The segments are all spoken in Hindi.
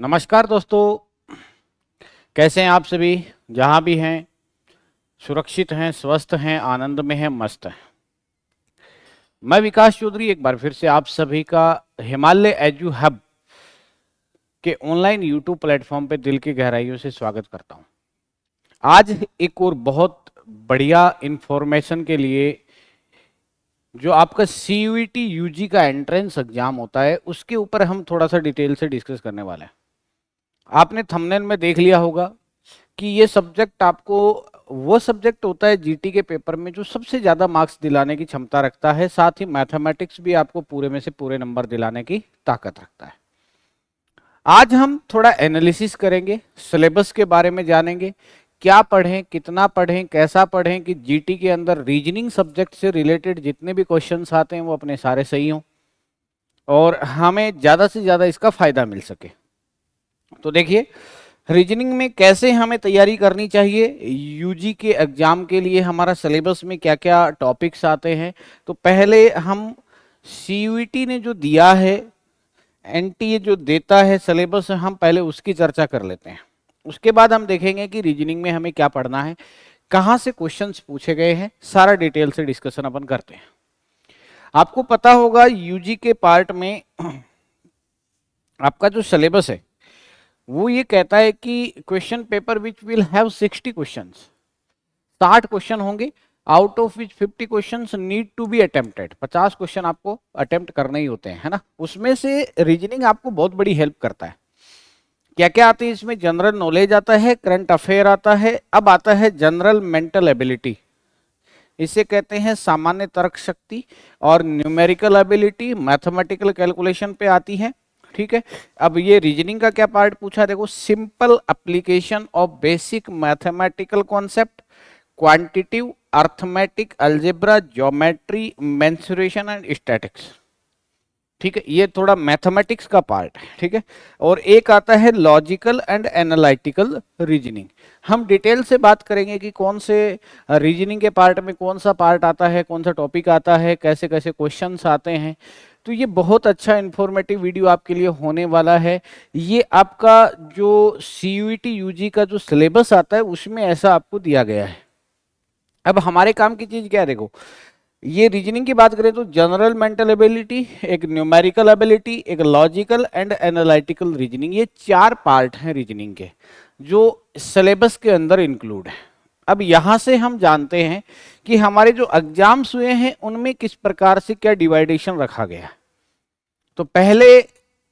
नमस्कार दोस्तों, कैसे हैं आप सभी? जहां भी हैं, सुरक्षित हैं, स्वस्थ हैं, आनंद में हैं, मस्त हैं। मैं विकास चौधरी एक बार फिर से आप सभी का हिमालय एजू हब के ऑनलाइन यूट्यूब प्लेटफॉर्म पे दिल की गहराइयों से स्वागत करता हूं। आज एक और बहुत बढ़िया इंफॉर्मेशन के लिए, जो आपका CUET UG का एंट्रेंस एग्जाम होता है, उसके ऊपर हम थोड़ा सा डिटेल से डिस्कस करने वाले हैं। आपने थंबनेल में देख लिया होगा कि ये सब्जेक्ट आपको वो सब्जेक्ट होता है जीटी के पेपर में जो सबसे ज़्यादा मार्क्स दिलाने की क्षमता रखता है। साथ ही मैथमेटिक्स भी आपको पूरे में से पूरे नंबर दिलाने की ताकत रखता है। आज हम थोड़ा एनालिसिस करेंगे, सिलेबस के बारे में जानेंगे, क्या पढ़ें, कितना पढ़ें, कैसा पढ़ें कि जीटी के अंदर रीजनिंग सब्जेक्ट से रिलेटेड जितने भी क्वेश्चंस आते हैं वो अपने सारे सही हों और हमें ज़्यादा से ज़्यादा इसका फ़ायदा मिल सके। तो देखिए, रीजनिंग में कैसे हमें तैयारी करनी चाहिए, यूजी के एग्जाम के लिए हमारा सिलेबस में क्या क्या टॉपिक्स आते हैं। तो पहले हम CUET ने जो दिया है, एनटीए जो देता है सिलेबस, हम पहले उसकी चर्चा कर लेते हैं। उसके बाद हम देखेंगे कि रीजनिंग में हमें क्या पढ़ना है, कहाँ से क्वेश्चंस पूछे गए हैं, सारा डिटेल से डिस्कशन अपन करते हैं। आपको पता होगा यूजी के पार्ट में आपका जो सिलेबस है वो ये कहता है कि question paper which will have 60 questions, 60 question होंगे, out of which 50 questions need to be attempted. 50 question आपको अटेम्प्ट करने ही होते हैं, है ना। उसमें से रीजनिंग आपको बहुत बड़ी हेल्प करता है। क्या क्या आते हैं इसमें? जनरल नॉलेज आता है, करंट अफेयर आता है, अब आता है जनरल मेंटल एबिलिटी, इसे कहते हैं सामान्य तर्क शक्ति, और न्यूमेरिकल एबिलिटी, मैथमेटिकल कैलकुलेशन पे आती है। ठीक है। अब ये रीजनिंग का क्या पार्ट पूछा, देखो, simple application of basic mathematical concept, quantitative, arithmetic, algebra, geometry, mensuration and statics. ठीक है, ये थोड़ा मैथमेटिक्स का पार्ट है। ठीक है। और एक आता है लॉजिकल एंड एनालिटिकल रीजनिंग। हम डिटेल से बात करेंगे कि कौन से रीजनिंग के पार्ट में कौन सा पार्ट आता है, कौन सा टॉपिक आता है, कैसे कैसे क्वेश्चंस आते हैं। तो ये बहुत अच्छा इंफॉर्मेटिव वीडियो आपके लिए होने वाला है। ये आपका जो CUET UG का जो सिलेबस आता है उसमें ऐसा आपको दिया गया है। अब हमारे काम की चीज क्या है, देखो, ये रीजनिंग की बात करें तो जनरल मेंटल एबिलिटी, एक न्यूमेरिकल एबिलिटी, एक लॉजिकल एंड एनालिटिकल रीजनिंग, ये 4 पार्ट हैं रीजनिंग के जो सिलेबस के अंदर इंक्लूड है। अब यहां से हम जानते हैं कि हमारे जो एग्जाम्स हुए हैं उनमें किस प्रकार से क्या डिवाइडेशन रखा गया है। तो पहले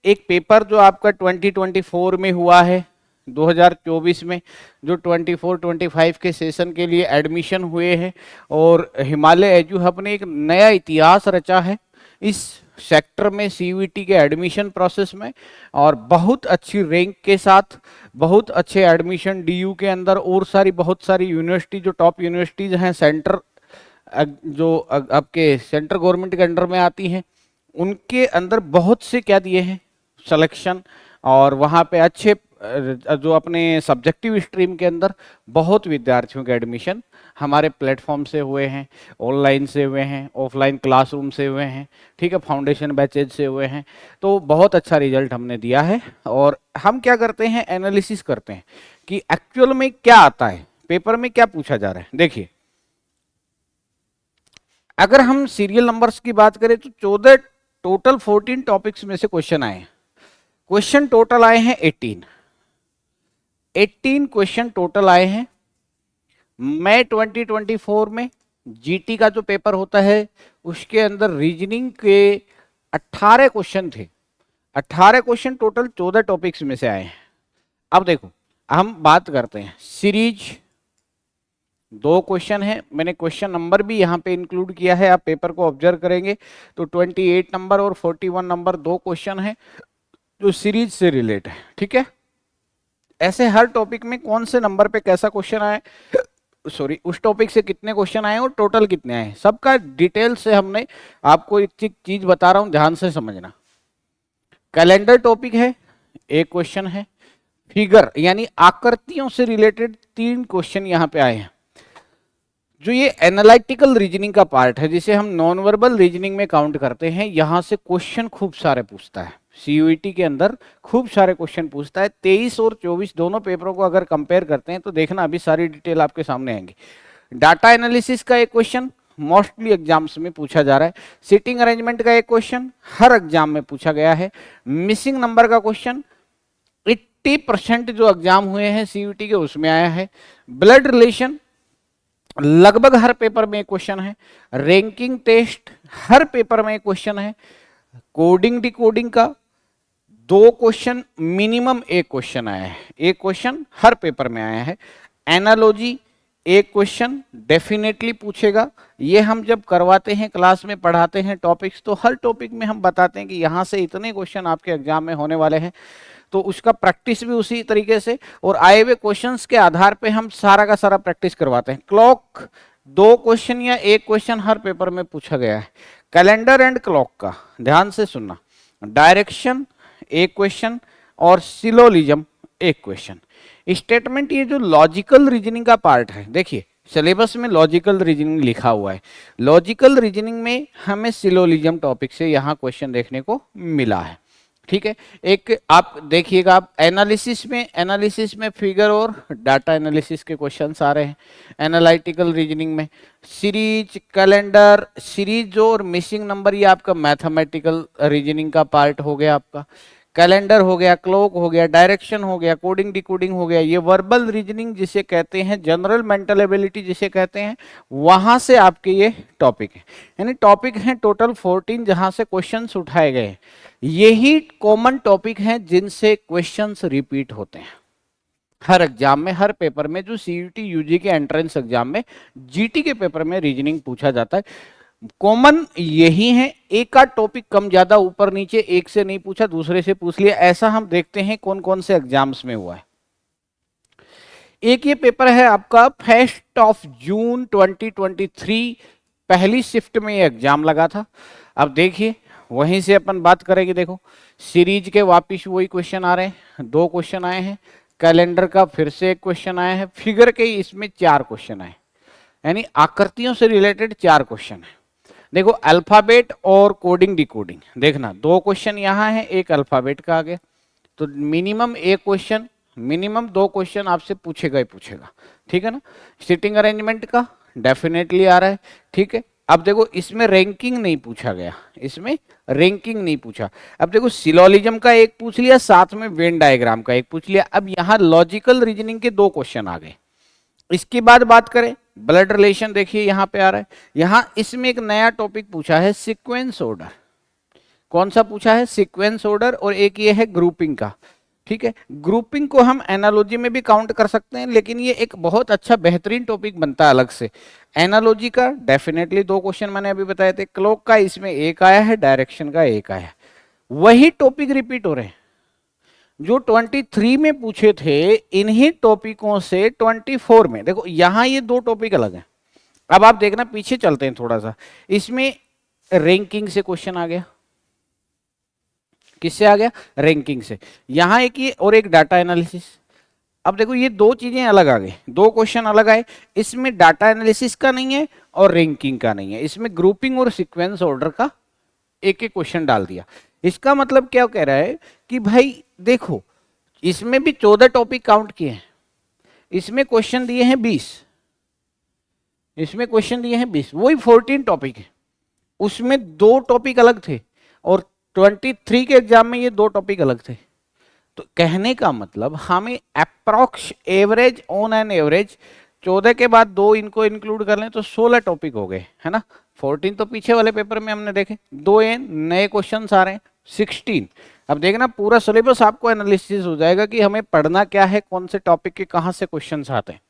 एक पेपर जो आपका 2024 में हुआ है, 2024 में, जो 24-25 के सेशन के लिए एडमिशन हुए हैं, और हिमालय एजू हब ने एक नया इतिहास रचा है इस सेक्टर में, CUET के एडमिशन प्रोसेस में, और बहुत अच्छी रैंक के साथ, बहुत अच्छे एडमिशन DU के अंदर, और बहुत सारी यूनिवर्सिटी जो टॉप यूनिवर्सिटीज हैं, सेंटर जो आपके सेंट्रल गवर्नमेंट के अंडर में आती हैं, उनके अंदर बहुत से क्या दिए हैं, सिलेक्शन। और वहाँ पे अच्छे जो अपने सब्जेक्टिव स्ट्रीम के अंदर बहुत विद्यार्थियों के एडमिशन हमारे प्लेटफॉर्म से हुए हैं, ऑनलाइन से हुए हैं, ऑफलाइन क्लासरूम से हुए हैं, ठीक है, फाउंडेशन बैचेज से हुए हैं। तो बहुत अच्छा रिजल्ट हमने दिया है। और हम क्या करते हैं, एनालिसिस करते हैं कि एक्चुअल में क्या आता है, पेपर में क्या पूछा जा रहा है। देखिए, अगर हम सीरियल नंबर्स की बात करें तो 14 टोटल 14 टॉपिक्स में से क्वेश्चन आए हैं। क्वेश्चन टोटल आए हैं 18 क्वेश्चन टोटल आए हैं। मई 2024 में जीटी का जो पेपर होता है उसके अंदर रीजनिंग के 18 क्वेश्चन थे। 18 क्वेश्चन टोटल 14 टॉपिक्स में से आए हैं। अब देखो, हम बात करते हैं सीरीज। 2 क्वेश्चन है, मैंने क्वेश्चन नंबर भी यहाँ पे इंक्लूड किया है, आप पेपर को ऑब्जर्व करेंगे तो 28 नंबर और 41 नंबर 2 क्वेश्चन है जो सीरीज से रिलेट है। ठीक है। ऐसे हर टॉपिक में कौन से नंबर पे कैसा क्वेश्चन आए, सॉरी, उस टॉपिक से कितने क्वेश्चन आए और टोटल कितने आए, सबका डिटेल से हमने आपको एक चीज बता रहा हूं, ध्यान से समझना। कैलेंडर टॉपिक है, 1 क्वेश्चन है। फिगर यानी आकृतियों से रिलेटेड 3 क्वेश्चन यहाँ पे आए हैं। जो ये एनालिटिकल रीजनिंग का पार्ट है, जिसे हम नॉन वर्बल रीजनिंग में काउंट करते हैं, यहां से क्वेश्चन खूब सारे पूछता है। सीयूईटी के अंदर खूब सारे क्वेश्चन पूछता है। 23 और 24 दोनों पेपरों को अगर कंपेयर करते हैं तो देखना अभी सारी डिटेल आपके सामने आएंगी। डाटा एनालिसिस का एक क्वेश्चन मोस्टली एग्जाम्स में पूछा जा रहा है। सीटिंग अरेंजमेंट का एक क्वेश्चन हर एग्जाम में पूछा गया है। मिसिंग नंबर का क्वेश्चन 80% जो एग्जाम हुए हैं सीयूटी के उसमें आया है। ब्लड रिलेशन लगभग हर पेपर में एक क्वेश्चन है। रैंकिंग टेस्ट हर पेपर में एक क्वेश्चन है। कोडिंग डिकोडिंग का 2 क्वेश्चन मिनिमम एक क्वेश्चन आया है, एक क्वेश्चन हर पेपर में आया है। एनालॉजी एक क्वेश्चन डेफिनेटली पूछेगा। ये हम जब करवाते हैं क्लास में पढ़ाते हैं टॉपिक्स तो हर टॉपिक में हम बताते हैं कि यहाँ से इतने क्वेश्चन आपके एग्जाम में होने वाले हैं, तो उसका प्रैक्टिस भी उसी तरीके से और आए हुए क्वेश्चंस के आधार पे हम सारा का सारा प्रैक्टिस करवाते हैं। क्लॉक 2 क्वेश्चन या एक क्वेश्चन हर पेपर में पूछा गया है। कैलेंडर एंड क्लॉक का ध्यान से सुनना, डायरेक्शन एक क्वेश्चन और सिलोलिज्म एक क्वेश्चन। स्टेटमेंट ये जो लॉजिकल रीजनिंग का पार्ट है, देखिए सिलेबस में लॉजिकल रीजनिंग लिखा हुआ है। लॉजिकल रीजनिंग में हमें सिलोलिज्म टॉपिक से यहाँ क्वेश्चन देखने को मिला है, ठीक है। एक आप देखिएगा, आप एनालिसिस में फिगर और डाटा एनालिसिस के क्वेश्चंस आ रहे हैं। एनालिटिकल रीजनिंग में सीरीज, कैलेंडर, सीरीज और मिसिंग नंबर, ये आपका मैथमेटिकल रीजनिंग का पार्ट हो गया आपका। कैलेंडर हो गया, क्लॉक हो गया, डायरेक्शन हो गया, कोडिंग डिकोडिंग हो गया। ये वर्बल रीजनिंग जिसे कहते हैं, जनरल मेंटल एबिलिटी जिसे कहते हैं, वहां से आपके ये टॉपिक है। यानी टॉपिक हैं टोटल 14 जहां से क्वेश्चंस उठाए गए हैं। यही कॉमन टॉपिक हैं जिनसे क्वेश्चंस रिपीट होते हैं हर एग्जाम में, हर पेपर में। जो सीयूटी यूजी के एंट्रेंस एग्जाम में, जीटी के पेपर में रीजनिंग पूछा जाता है, कॉमन यही है। एक का टॉपिक कम ज्यादा ऊपर नीचे, एक से नहीं पूछा दूसरे से पूछ लिया, ऐसा हम देखते हैं कौन कौन से एग्जाम्स में हुआ है। एक ये पेपर है आपका 1 जून 2023, पहली शिफ्ट में ये एग्जाम लगा था। अब देखिए वहीं से अपन बात करेंगे। देखो सीरीज के वापिस वही क्वेश्चन आ रहे हैं, 2 क्वेश्चन आए हैं। कैलेंडर का फिर से एक क्वेश्चन आया है। फिगर के इसमें 4 क्वेश्चन आए, यानी आकृतियों से रिलेटेड 4 क्वेश्चन है। देखो अल्फाबेट और कोडिंग डिकोडिंग, देखना 2 क्वेश्चन यहाँ है, एक अल्फाबेट का आ गया, तो मिनिमम एक क्वेश्चन, मिनिमम 2 क्वेश्चन आपसे पूछेगा ही पूछेगा, ठीक है ना। सिटिंग अरेंजमेंट का डेफिनेटली आ रहा है, ठीक है। अब देखो इसमें रैंकिंग नहीं पूछा गया, इसमें रैंकिंग नहीं पूछा। अब देखो सिलोलिज्म का एक पूछ लिया, साथ में वेन डायग्राम का एक पूछ लिया। अब यहाँ लॉजिकल रीजनिंग के 2 क्वेश्चन आ गए। इसके बाद बात करें ब्लड रिलेशन, देखिए यहाँ पे आ रहा है। यहाँ इसमें एक नया टॉपिक पूछा है सीक्वेंस ऑर्डर। कौन सा पूछा है? Sequence order. और एक ये है ग्रुपिंग का, ठीक है। ग्रुपिंग को हम एनालॉजी में भी काउंट कर सकते हैं, लेकिन ये एक बहुत अच्छा बेहतरीन टॉपिक बनता है अलग से। एनालॉजी का डेफिनेटली 2 क्वेश्चन मैंने अभी बताए थे। क्लॉक का इसमें एक आया है, डायरेक्शन का एक आया है। वही टॉपिक रिपीट हो रहे हैं जो 23 में पूछे थे, इन्हीं टॉपिकों से 24 में। देखो यहां ये 2 टॉपिक अलग हैं। अब आप देखना, पीछे चलते हैं थोड़ा सा। इसमें रैंकिंग से क्वेश्चन आ गया। किससे आ गया? रैंकिंग से। यहां एक ये और एक डाटा एनालिसिस। अब देखो ये 2 चीजें अलग आ गई, 2 क्वेश्चन अलग आए। इसमें डाटा एनालिसिस का नहीं है और रैंकिंग का नहीं है, इसमें ग्रुपिंग और सीक्वेंस ऑर्डर का एक एक क्वेश्चन डाल दिया। इसका मतलब क्या कह रहा है कि भाई देखो इसमें भी 14 टॉपिक काउंट किए हैं, इसमें क्वेश्चन दिए हैं 20, इसमें क्वेश्चन दिए हैं 20, वही 14 टॉपिक है। उसमें 2 टॉपिक अलग थे और 23 के एग्जाम में ये 2 टॉपिक अलग थे। तो कहने का मतलब हमें approx average, on an average 14 के बाद 2 इनको इंक्लूड कर लें तो 16 टॉपिक हो गए, है ना। 14 तो पीछे वाले पेपर में हमने देखे, 2 नए क्वेश्चन आ रहे हैं, 16। अब देखना पूरा सिलेबस आपको एनालिसिस हो जाएगा कि हमें पढ़ना क्या है, कौन से टॉपिक के कहां से क्वेश्चन आते हैं।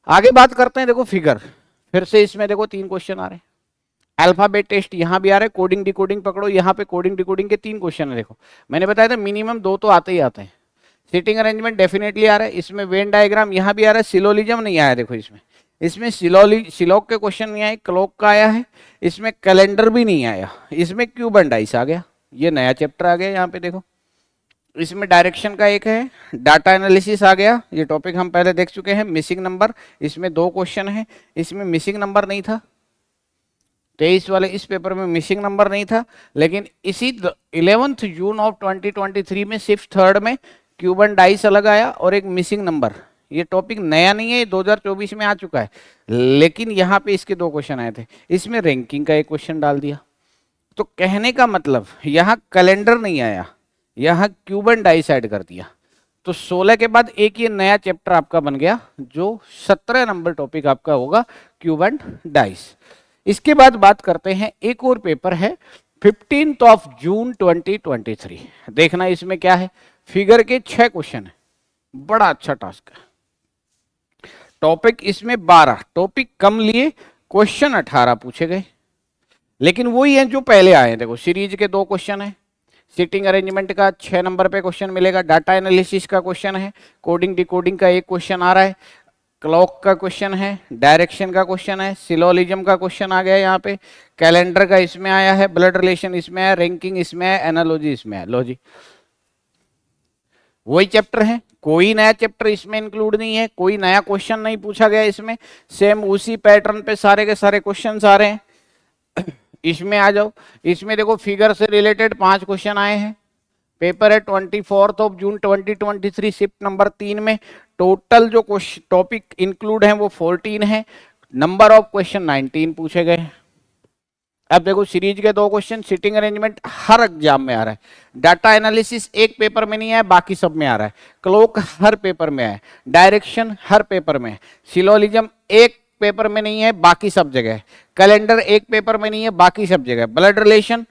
आगे बात करते हैं। देखो फिगर, फिर से इसमें देखो 3 क्वेश्चन आ रहे हैं। अल्फाबेट टेस्ट यहां भी आ रहा है, कोडिंग डिकोडिंग पकड़ो, यहाँ पे कोडिंग डिकोडिंग के 3 क्वेश्चन है। देखो मैंने बताया था मिनिमम 2 तो आते ही आते हैं। सीटिंग अरेंजमेंट डेफिनेटली आ रहा है, इसमें वेन डायग्राम यहाँ भी आ रहा है। सिलोलिज्म नहीं आया, देखो इसमें सिलोक के क्वेश्चन नहीं आए, क्लॉक का आया है। इसमें कैलेंडर भी नहीं आया, इसमें क्यूब एंड डाइस आ गया, ये नया चैप्टर आ गया यहाँ पे। देखो इसमें डायरेक्शन का एक है, डाटा एनालिसिस आ गया, ये टॉपिक हम पहले देख चुके हैं। मिसिंग नंबर, इसमें 2 क्वेश्चन है, इसमें मिसिंग नंबर नहीं था। 23 वाले इस पेपर में मिसिंग नंबर नहीं था, लेकिन इसी 11 जून ऑफ 2023 में सिर्फ थर्ड में क्यूबन डाइस अलग आया और एक मिसिंग नंबर। ये टॉपिक नया नहीं है, ये 2024 में आ चुका है, लेकिन यहाँ पे इसके 2 क्वेश्चन आए थे, इसमें रैंकिंग का एक क्वेश्चन डाल दिया। तो कहने का मतलब यहाँ कैलेंडर नहीं आया, यहाँ क्यूबन डाइस ऐड कर दिया। तो 16 के बाद एक ये नया चैप्टर आपका बन गया, जो 17 नंबर टॉपिक आपका होगा क्यूबन डाइस। इसके बाद बात करते हैं, एक और पेपर है 15 ऑफ जून 2023। देखना इसमें क्या है, फिगर के 6 क्वेश्चन है, बड़ा अच्छा टास्क है। टॉपिक इसमें 12, टॉपिक कम लिए, क्वेश्चन 18 पूछे गए, लेकिन वही है जो पहले आए हैं। देखो सीरीज के 2 क्वेश्चन है, सीटिंग अरेंजमेंट का 6 नंबर पे क्वेश्चन मिलेगा, डाटा एनालिसिस का क्वेश्चन है, कोडिंग डिकोडिंग का एक क्वेश्चन आ रहा है, क्लॉक का क्वेश्चन है, डायरेक्शन का क्वेश्चन है, सिलोलिज्म का क्वेश्चन आ गया यहाँ पे, कैलेंडर का इसमें आया है, ब्लड रिलेशन इसमें है, रैंकिंग इसमें है, एनालॉजी इसमें है। लो जी, वही चैप्टर है, कोई नया चैप्टर इसमें इंक्लूड नहीं है, कोई नया क्वेश्चन नहीं पूछा गया इसमें, सेम उसी पैटर्न पे सारे के सारे क्वेश्चंस आ रहे हैं। इसमें आ जाओ, इसमें देखो फिगर से रिलेटेड 5 क्वेश्चन आए हैं। पेपर है 24 ऑफ जून 2023, शिफ्ट नंबर 3 में। टोटल जो टॉपिक इंक्लूड हैं वो 14 है, नंबर ऑफ क्वेश्चन 19 पूछे गए। अब देखो सीरीज के 2 क्वेश्चन, सिटिंग अरेंजमेंट हर एग्जाम में आ रहा है, डाटा एनालिसिस एक पेपर में नहीं है, बाकी सब में आ रहा है, क्लॉक हर पेपर में है, डायरेक्शन हर पेपर में है, सिलोलिज्म एक पेपर में नहीं है, बाकी सब जगह है, कैलेंडर एक पेपर में नहीं है, बाकी सब जगह है, ब्लड रिलेशन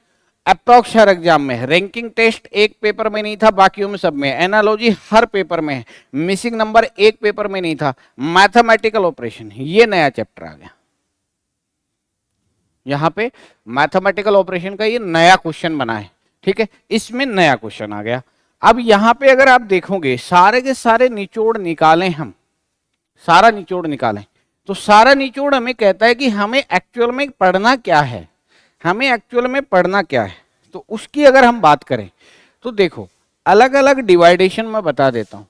अप्रोक्स हर एग्जाम में है, रैंकिंग टेस्ट एक पेपर में नहीं था, बाकियों में सब में है, एनालॉजी हर पेपर में है, मिसिंग नंबर एक पेपर में नहीं था, मैथमेटिकल ऑपरेशन ये नया चैप्टर आ गया। यहां पे मैथमेटिकल ऑपरेशन का ये नया क्वेश्चन बना है, ठीक है, इसमें नया क्वेश्चन आ गया। अब यहां पे अगर आप देखोगे सारे के सारे निचोड़ निकालें, हम सारा निचोड़ निकालें, तो सारा निचोड़ हमें कहता है कि हमें एक्चुअल में पढ़ना क्या है, हमें एक्चुअल में पढ़ना क्या है। तो उसकी अगर हम बात करें तो देखो अलग अलग डिवाइडेशन में बता देता हूं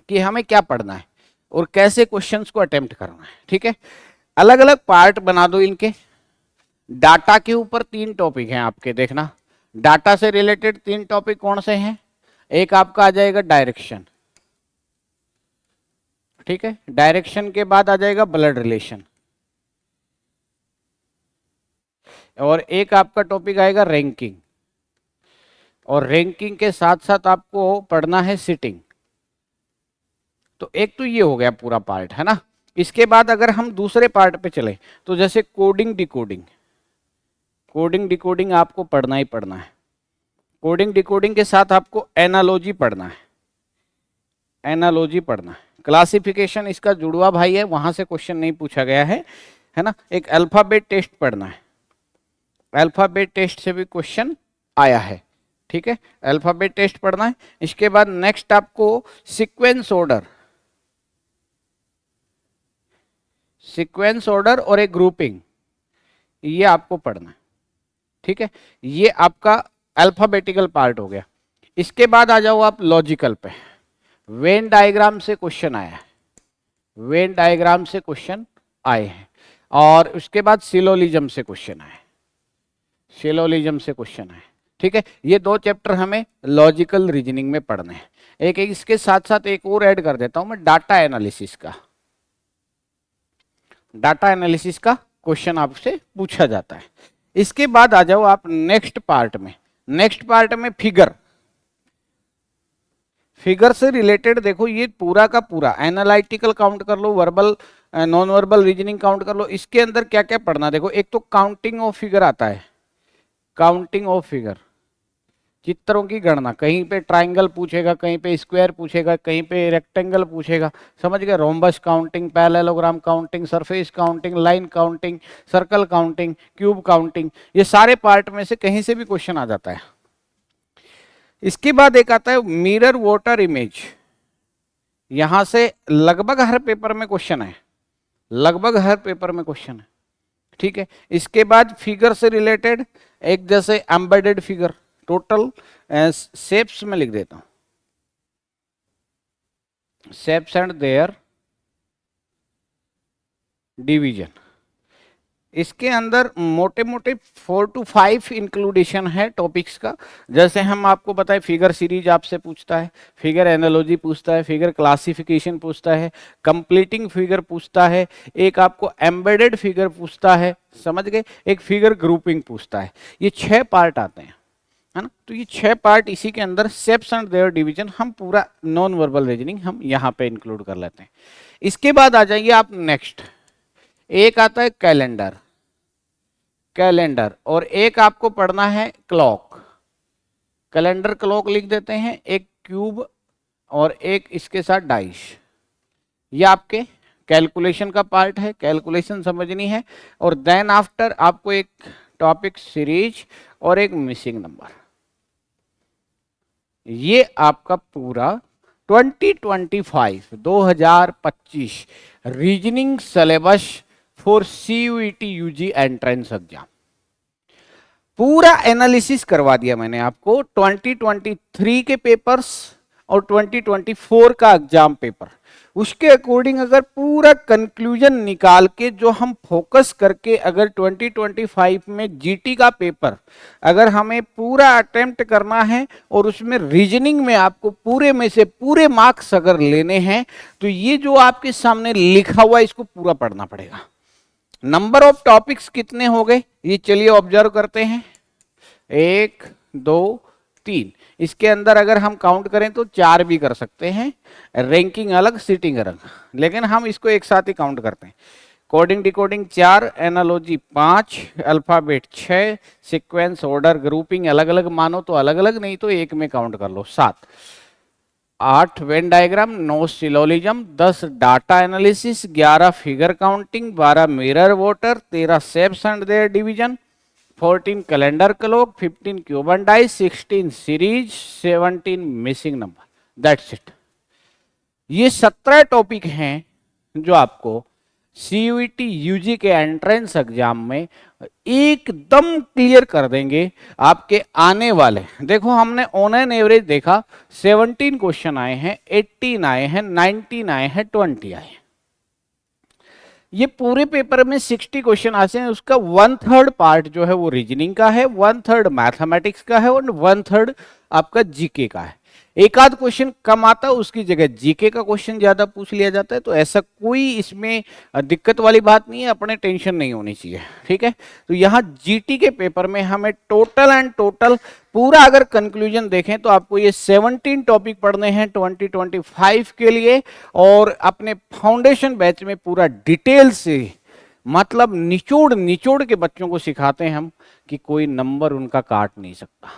कि हमें क्या पढ़ना है और कैसे क्वेश्चंस को अटेम्प्ट करना है, ठीक है। अलग अलग पार्ट बना दो इनके। डाटा के ऊपर 3 टॉपिक हैं आपके, देखना डाटा से रिलेटेड 3 टॉपिक कौन से हैं। एक आपका आ जाएगा डायरेक्शन, ठीक है, डायरेक्शन के बाद आ जाएगा ब्लड रिलेशन, और एक आपका टॉपिक आएगा रैंकिंग, और रैंकिंग के साथ साथ आपको पढ़ना है सिटिंग। तो एक तो ये हो गया पूरा पार्ट, है ना। इसके बाद अगर हम दूसरे पार्ट पे चले तो जैसे कोडिंग डिकोडिंग, कोडिंग डिकोडिंग आपको पढ़ना ही पढ़ना है। कोडिंग डिकोडिंग के साथ आपको एनालॉजी पढ़ना है, एनालॉजी पढ़ना है। क्लासिफिकेशन इसका जुड़वा भाई है, वहां से क्वेश्चन नहीं पूछा गया है ना। एक अल्फाबेट टेस्ट पढ़ना है, अल्फाबेट टेस्ट से भी क्वेश्चन आया है, ठीक है, अल्फाबेट टेस्ट पढ़ना है। इसके बाद नेक्स्ट आपको सीक्वेंस ऑर्डर, सीक्वेंस ऑर्डर और एक ग्रुपिंग, ये आपको पढ़ना है, ठीक है। ये आपका अल्फाबेटिकल पार्ट हो गया। इसके बाद आ जाओ आप लॉजिकल पे। वेन डायग्राम से क्वेश्चन आया है, वेन डायग्राम से क्वेश्चन आए हैं, और उसके बाद सिलोलिज्म से क्वेश्चन आए, सिलोलिज्म से क्वेश्चन आए, ठीक है। ये 2 चैप्टर हमें लॉजिकल रीजनिंग में पढ़ने हैं। एक इसके साथ साथ एक और ऐड कर देता हूं मैं, डाटा एनालिसिस का। डाटा एनालिसिस का क्वेश्चन आपसे पूछा जाता है। इसके बाद आ जाओ आप नेक्स्ट पार्ट में। नेक्स्ट पार्ट में फिगर, फिगर से रिलेटेड देखो ये पूरा का पूरा एनालिटिकल काउंट कर लो, verbal non verbal reasoning count कर लो। इसके अंदर क्या क्या पढ़ना, देखो एक तो काउंटिंग ऑफ फिगर आता है, काउंटिंग ऑफ फिगर, चित्रों की गणना। कहीं पे ट्राइंगल पूछेगा, कहीं पे स्क्वायर पूछेगा, कहीं पे रेक्टेंगल पूछेगा, समझ गए। Rhombus counting, parallelogram counting, surface counting, line counting, circle counting, cube counting, ये सारे पार्ट में से कहीं से भी क्वेश्चन आ जाता है। इसके बाद एक आता है मिरर वाटर इमेज, यहां से लगभग हर पेपर में क्वेश्चन है, लगभग हर पेपर में क्वेश्चन है, ठीक है। इसके बाद फिगर से रिलेटेड एक जैसे एम्बेडेड फिगर, टोटल शेप्स में लिख देता हूं, शेप्स एंड देयर डिवीजन। इसके अंदर मोटे मोटे 4 to 5 इंक्लूडेशन है टॉपिक्स का। जैसे हम आपको बताएं, फिगर सीरीज आपसे पूछता है, फिगर एनालॉजी पूछता है, फिगर क्लासिफिकेशन पूछता है, कंप्लीटिंग फिगर पूछता है, एक आपको एम्बेडेड फिगर पूछता है, समझ गए, एक फिगर ग्रुपिंग पूछता है। ये 6 पार्ट आते हैं, है ना। तो ये 6 पार्ट, इसी के अंदर शेप्स एंड देयर डिवीजन, हम पूरा नॉन वर्बल रीजनिंग हम यहाँ पे इंक्लूड कर लेते हैं। इसके बाद आ जाइए आप नेक्स्ट, एक आता है कैलेंडर, कैलेंडर, और एक आपको पढ़ना है क्लॉक। कैलेंडर क्लॉक लिख देते हैं, एक क्यूब और एक इसके साथ डाइस। ये आपके कैलकुलेशन का पार्ट है, कैलकुलेशन समझनी है। और देन आफ्टर आपको एक टॉपिक सीरीज और एक मिसिंग नंबर। ये आपका पूरा 2025 reasoning syllabus for CUET UG entrance exam पूरा एनालिसिस करवा दिया मैंने आपको। 2023 के पेपर्स और 2024 का एग्जाम पेपर, उसके अकॉर्डिंग अगर पूरा कंक्लूजन निकाल के जो हम फोकस करके अगर 2025 में GT का पेपर अगर हमें पूरा अटेम्प्ट करना है और उसमें रीजनिंग में आपको पूरे में से पूरे मार्क्स अगर लेने हैं, तो ये जो आपके सामने लिखा हुआ है इसको पूरा पढ़ना पड़ेगा। नंबर ऑफ टॉपिक्स कितने हो गए ये चलिए ऑब्जर्व करते हैं, 1 2 3। इसके अंदर अगर हम काउंट करें तो 4 भी कर सकते हैं, रैंकिंग अलग सीटिंग अलग, लेकिन हम इसको एक साथ ही काउंट करते हैं। Coding decoding 4, analogy 5, alphabet 6, sequence order grouping अलग अलग मानो तो अलग अलग, नहीं तो एक में काउंट कर लो 7, 8 Venn diagram, 9 syllogism, 10 data analysis, 11 figure counting, 12 mirror water, 13 shapes and their division, 14 calendar clock, 15 cube and dice, 16 series, 17 missing number. That's it. ये 17 टॉपिक हैं जो आपको CUET UG के एंट्रेंस एग्जाम में एकदम क्लियर कर देंगे आपके आने वाले। देखो हमने ऑन एन एवरेज देखा 17 क्वेश्चन आए हैं, 18 आए हैं, 19 आए हैं, 20 आए हैं। ये पूरे पेपर में 60 क्वेश्चन आते हैं, उसका 1/3 पार्ट जो है वो रीजनिंग का है, 1/3 मैथमेटिक्स का है और 1/3 आपका जीके का है। एक आध क्वेश्चन कम आता है, उसकी जगह जीके का क्वेश्चन ज्यादा पूछ लिया जाता है। तो ऐसा कोई इसमें दिक्कत वाली बात नहीं है, अपने टेंशन नहीं होनी चाहिए, ठीक है। तो यहाँ जीटी के पेपर में हमें टोटल एंड टोटल पूरा अगर कंक्लूजन देखें तो आपको ये 17 टॉपिक पढ़ने हैं 2025 के लिए। और अपने फाउंडेशन बैच में पूरा डिटेल से, मतलब निचोड़ निचोड़ के बच्चों को सिखाते हैं हम कि कोई नंबर उनका काट नहीं सकता।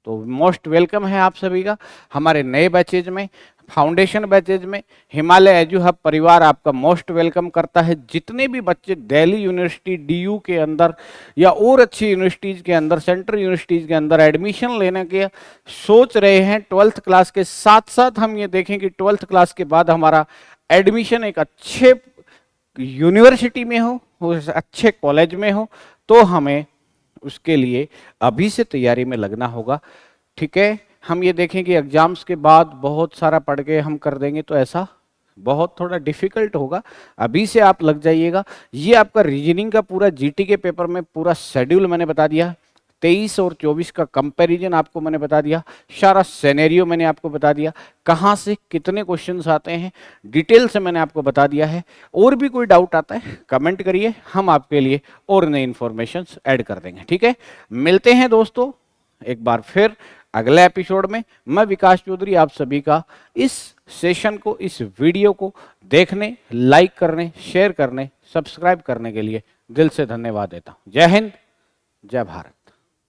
तो मोस्ट वेलकम है आप सभी का हमारे नए बैचेज में, फाउंडेशन बैचेज में। हिमालय एजू हब परिवार आपका मोस्ट वेलकम करता है। जितने भी बच्चे दिल्ली यूनिवर्सिटी DU के अंदर या और अच्छी यूनिवर्सिटीज़ के अंदर, सेंट्रल यूनिवर्सिटीज़ के अंदर एडमिशन लेने के सोच रहे हैं 12th क्लास के साथ साथ, हम ये देखें कि 12th क्लास के बाद हमारा एडमिशन एक अच्छे यूनिवर्सिटी में हो, उस अच्छे कॉलेज में हो, तो हमें उसके लिए अभी से तैयारी में लगना होगा, ठीक है। हम ये देखें कि एग्जाम्स के बाद बहुत सारा पढ़ के हम कर देंगे तो ऐसा बहुत थोड़ा डिफिकल्ट होगा। अभी से आप लग जाइएगा। ये आपका रीजनिंग का पूरा जीटी के पेपर में पूरा शेड्यूल मैंने बता दिया, 23 और 24 का कंपैरिजन आपको मैंने बता दिया, सारा सिनेरियो मैंने आपको बता दिया, कहाँ से कितने क्वेश्चंस आते हैं डिटेल से मैंने आपको बता दिया है। और भी कोई डाउट आता है कमेंट करिए, हम आपके लिए और नई इंफॉर्मेशन ऐड कर देंगे, ठीक है। मिलते हैं दोस्तों एक बार फिर अगले एपिसोड में। मैं विकास चौधरी आप सभी का इस सेशन को, इस वीडियो को देखने, लाइक करने, शेयर करने, सब्सक्राइब करने के लिए दिल से धन्यवाद देता हूँ। जय हिंद, जय भारत।